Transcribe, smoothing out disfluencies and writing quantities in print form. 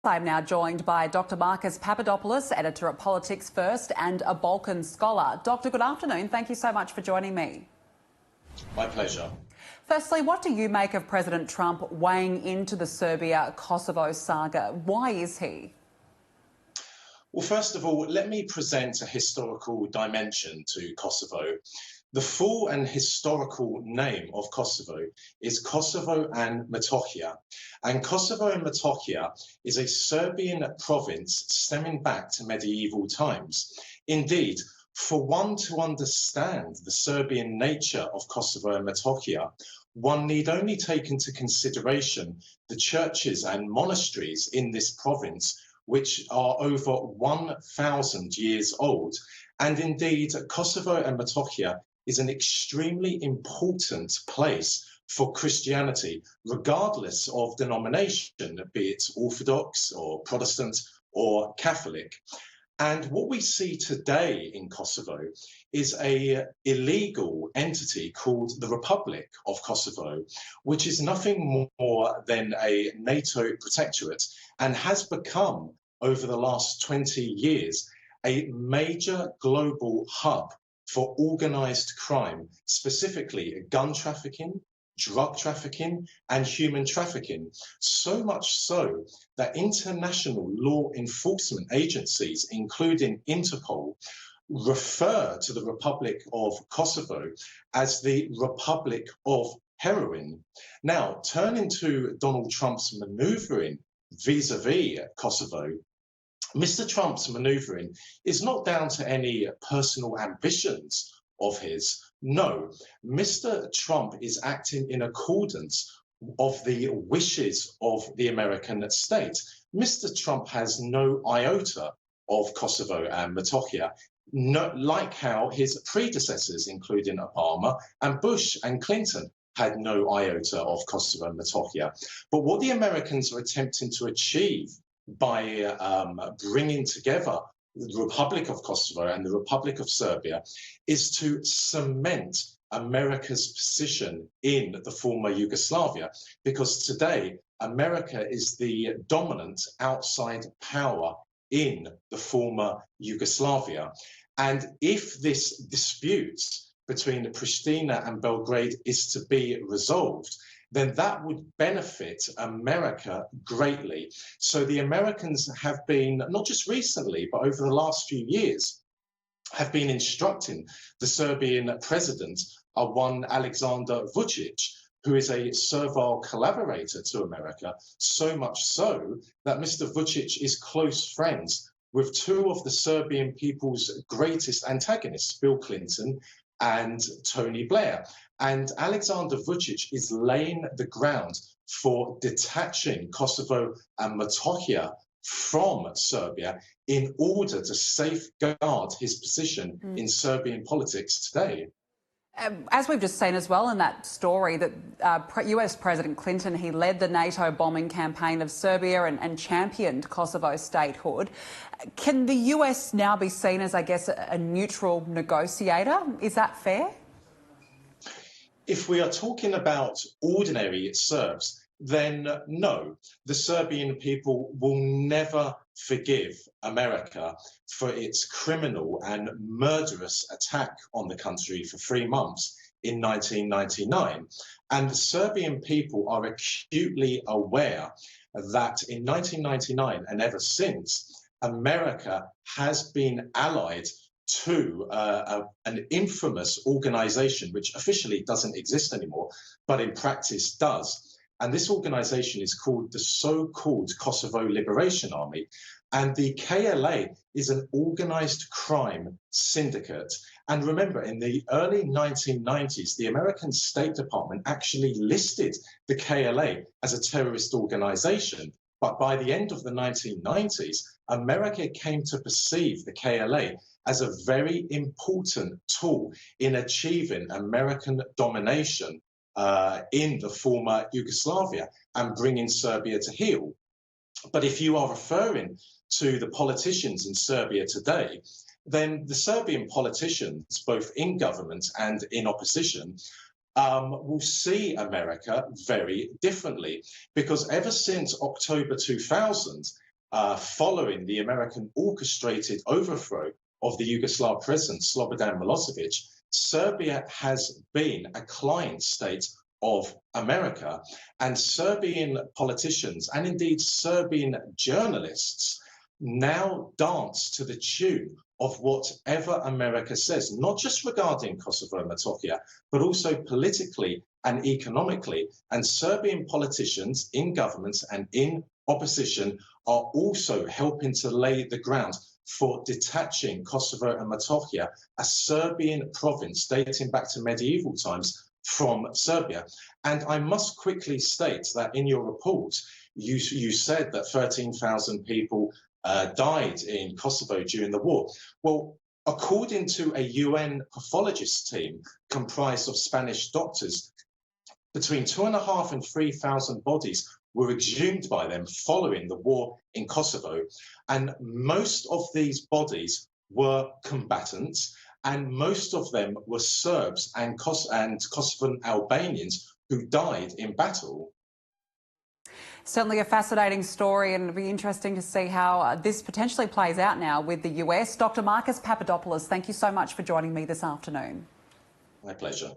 I'm now joined by Dr. Marcus Papadopoulos, editor at Politics First and a Balkan scholar. Doctor, good afternoon. Thank you so much for joining me. My pleasure. Firstly, what do you make of President Trump weighing into the Serbia-Kosovo saga? Why is he? Well, first of all, let me present a historical dimension to Kosovo. The full and historical name of Kosovo is Kosovo and Metohija. And Kosovo and Metohija is a Serbian province stemming back to medieval times. Indeed, for one to understand the Serbian nature of Kosovo and Metohija, one need only take into consideration the churches and monasteries in this province, which are over 1,000 years old. And indeed, Kosovo and Metohija is an extremely important place for Christianity, regardless of denomination, be it Orthodox or Protestant or Catholic. And what we see today in Kosovo is an illegal entity called the Republic of Kosovo, which is nothing more than a NATO protectorate and has become, over the last 20 years, a major global hub for organized crime, specifically gun trafficking, drug trafficking, and human trafficking. So much so that international law enforcement agencies, including Interpol, refer to the Republic of Kosovo as the Republic of Heroin. Now, turning to Donald Trump's maneuvering vis-a-vis Kosovo, Mr. Trump's maneuvering is not down to any personal ambitions of his. No, Mr. Trump is acting in accordance of the wishes of the American state. Mr. Trump has no iota of Kosovo and Metohija, like how his predecessors, including Obama and Bush and Clinton, had no iota of Kosovo and Metohija. But what the Americans are attempting to achieve by bringing together the Republic of Kosovo and the Republic of Serbia is to cement America's position in the former Yugoslavia, because today America is the dominant outside power in the former Yugoslavia. And if this dispute between Pristina and Belgrade is to be resolved, then that would benefit America greatly. So the Americans have been, not just recently, but over the last few years, have been instructing the Serbian president, one Alexander Vučić, who is a servile collaborator to America, so much so that Mr. Vučić is close friends with two of the Serbian people's greatest antagonists, Bill Clinton and Tony Blair. And Alexander Vučić is laying the ground for detaching Kosovo and Metohija from Serbia in order to safeguard his position in Serbian politics today. As we've just seen as well in that story, that US President Clinton, he led the NATO bombing campaign of Serbia and championed Kosovo's statehood. Can the US now be seen as, I guess, a neutral negotiator? Is that fair? If we are talking about ordinary Serbs, then no, the Serbian people will never forgive America for its criminal and murderous attack on the country for 3 months in 1999. And the Serbian people are acutely aware that in 1999 and ever since, America has been allied to an infamous organization which officially doesn't exist anymore, but in practice does. And this organization is called the so-called Kosovo Liberation Army. And the KLA is an organized crime syndicate. And remember, in the early 1990s, the American State Department actually listed the KLA as a terrorist organization. But by the end of the 1990s, America came to perceive the KLA as a very important tool in achieving American domination in the former Yugoslavia and bringing Serbia to heel. But if you are referring to the politicians in Serbia today, then the Serbian politicians, both in government and in opposition, will see America very differently. Because ever since October 2000, following the American orchestrated overthrow of the Yugoslav president Slobodan Milosevic, Serbia has been a client state of America, and Serbian politicians and indeed Serbian journalists now dance to the tune of whatever America says, not just regarding Kosovo and Metohija, but also politically and economically. And Serbian politicians in government and in opposition are also helping to lay the ground for detaching Kosovo and Metohija, a Serbian province dating back to medieval times, from Serbia. And I must quickly state that in your report, you said that 13,000 people died in Kosovo during the war. Well, according to a UN pathologist team comprised of Spanish doctors, between 2,500 and 3,000 bodies were exhumed by them following the war in Kosovo. And most of these bodies were combatants, and most of them were Serbs and Kosovan Albanians who died in battle. Certainly a fascinating story, and it'll be interesting to see how this potentially plays out now with the US. Dr. Marcus Papadopoulos, thank you so much for joining me this afternoon. My pleasure.